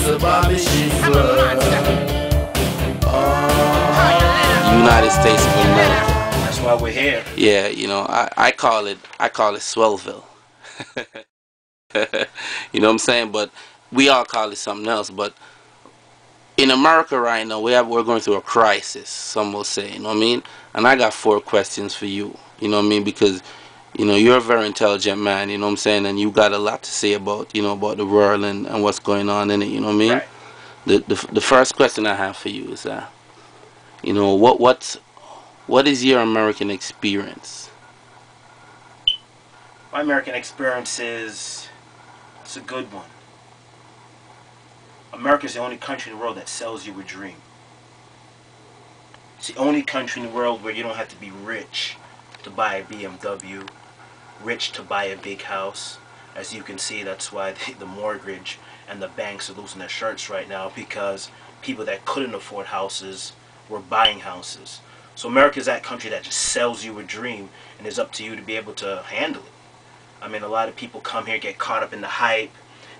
the Bobbyshakes world. United States of America. That's why we're here. Yeah, you know, I call it Swellville. You know what I'm saying? But we all call it something else. But in America right now, we're going through a crisis, some will say, you know what I mean? And I got 4 questions for you, you know what I mean? Because, you know, you're a very intelligent man, you know what I'm saying? And you got a lot to say about, you know, about the world and what's going on in it, you know what I mean? Right. The first question I have for you is that, you know, what is your American experience? My American experience is, it's a good one. America's the only country in the world that sells you a dream. It's the only country in the world where you don't have to be rich to buy a BMW, rich to buy a big house. As you can see, that's why the mortgage and the banks are losing their shirts right now, because people that couldn't afford houses were buying houses. So America's that country that just sells you a dream, and it's up to you to be able to handle it. I mean, a lot of people come here, get caught up in the hype,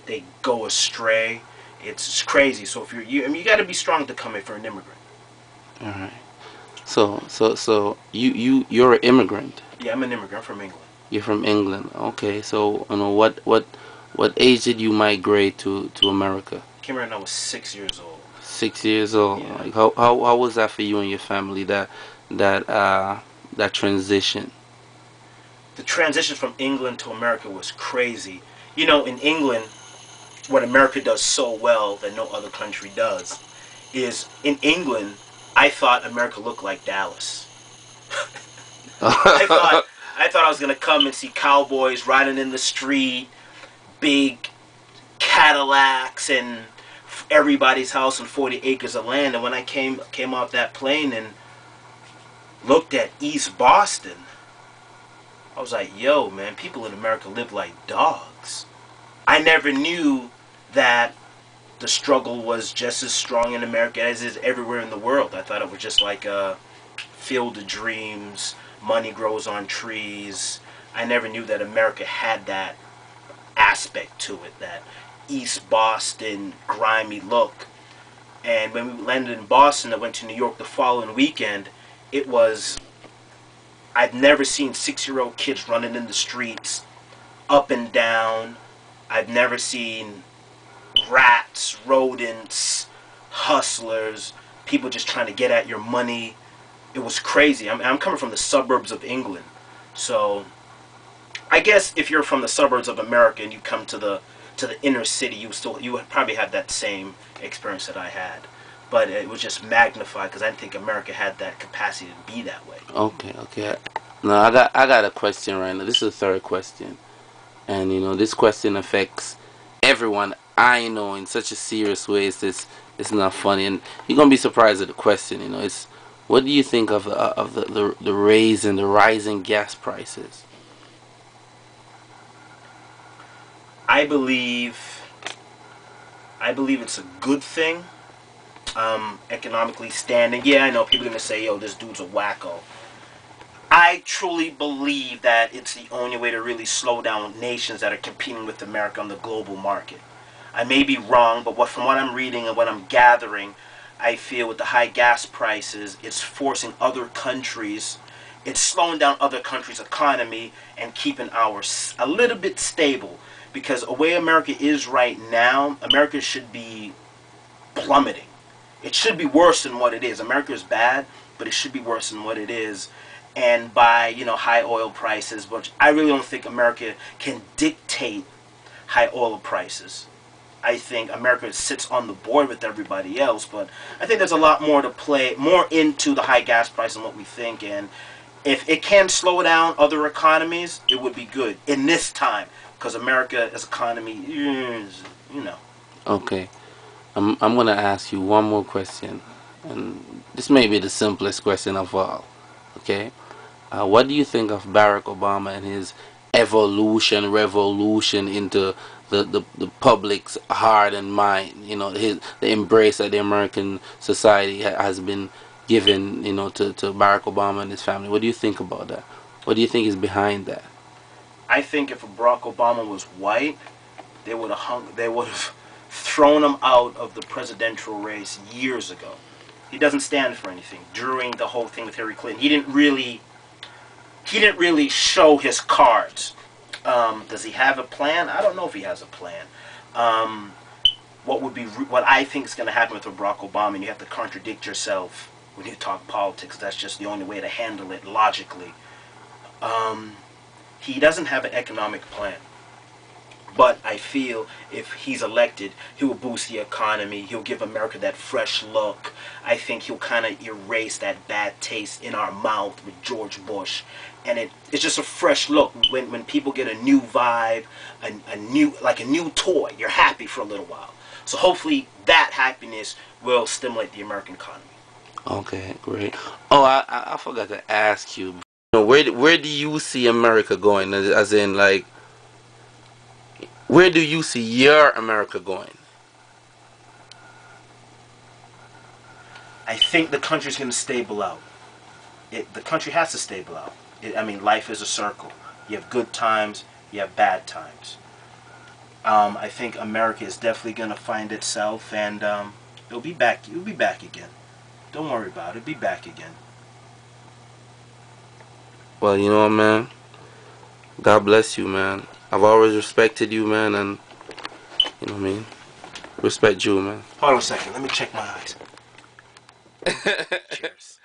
they go astray. It's crazy. So if I mean, you got to be strong to come here for an immigrant. All right. So you're an immigrant. Yeah, I'm an immigrant from England. You're from England. Okay. So you know what age did you migrate to America? Came here when I was 6 years old. 6 years old. Yeah. Like how was that for you and your family? That transition. The transition from England to America was crazy. You know, in England, what America does so well that no other country does is, in England, I thought America looked like Dallas. I thought I was gonna come and see cowboys riding in the street, big Cadillacs, and everybody's house and 40 acres of land. And when I came off that plane and looked at East Boston, I was like, yo, man, people in America live like dogs. I never knew that the struggle was just as strong in America as it is everywhere in the world. I thought it was just like a field of dreams, money grows on trees. I never knew that America had that aspect to it, that East Boston grimy look. And when we landed in Boston, I went to New York the following weekend. It was, I've never seen 6-year-old kids running in the streets up and down. I've never seen rats, rodents, hustlers, people just trying to get at your money. It was crazy. I'm coming from the suburbs of England, so I guess if you're from the suburbs of America and you come to the inner city, you would probably have that same experience that I had. But it was just magnified because I didn't think America had that capacity to be that way. Okay. Now I got a question right now. This is the 3rd question, and you know this question affects everyone I know in such a serious way. It's not funny, and you're gonna be surprised at the question. You know, it's what do you think of the raise and the rising gas prices? I believe it's a good thing. Economically standing. Yeah, I know people are gonna say, yo, this dude's a wacko. I truly believe that it's the only way to really slow down nations that are competing with America on the global market. I may be wrong, but from what I'm reading and what I'm gathering, I feel with the high gas prices, it's forcing other countries, it's slowing down other countries' economy and keeping ours a little bit stable. Because the way America is right now, America should be plummeting. It should be worse than what it is. America is bad, but it should be worse than what it is. And by, you know, high oil prices, which I really don't think America can dictate high oil prices. I think America sits on the board with everybody else, but I think there's a lot more to play, more into the high gas price than what we think. And if it can slow down other economies, it would be good in this time, because America's economy is, you know. Okay, I'm gonna ask you one more question, and this may be the simplest question of all. Okay, what do you think of Barack Obama and his revolution into the public's heart and mind? You know, the embrace that the American society has been given, you know, to Barack Obama and his family. What do you think about that? What do you think is behind that? I think if Barack Obama was white, they would have thrown him out of the presidential race years ago. He doesn't stand for anything. During the whole thing with Hillary Clinton, he didn't really show his cards. Does he have a plan? I don't know if he has a plan. What I think is going to happen with Barack Obama, and you have to contradict yourself when you talk politics. That's just the only way to handle it logically. He doesn't have an economic plan. But I feel if he's elected, he will boost the economy. He'll give America that fresh look. I think he'll kind of erase that bad taste in our mouth with George Bush. And it's just a fresh look. When people get a new vibe, a new toy, you're happy for a little while. So hopefully that happiness will stimulate the American economy. Okay, great. Oh, I forgot to ask you. Where do you see America going? As in, like, where do you see your America going? I think the country's going to stable out. The country has to stable out. I mean, life is a circle. You have good times, you have bad times. I think America is definitely going to find itself, and it'll be back. It'll be back again. Don't worry about it. It'll be back again. Well, you know what, man? God bless you, man. I've always respected you, man, and you know what I mean? Respect you, man. Hold on a second. Let me check my eyes. Cheers.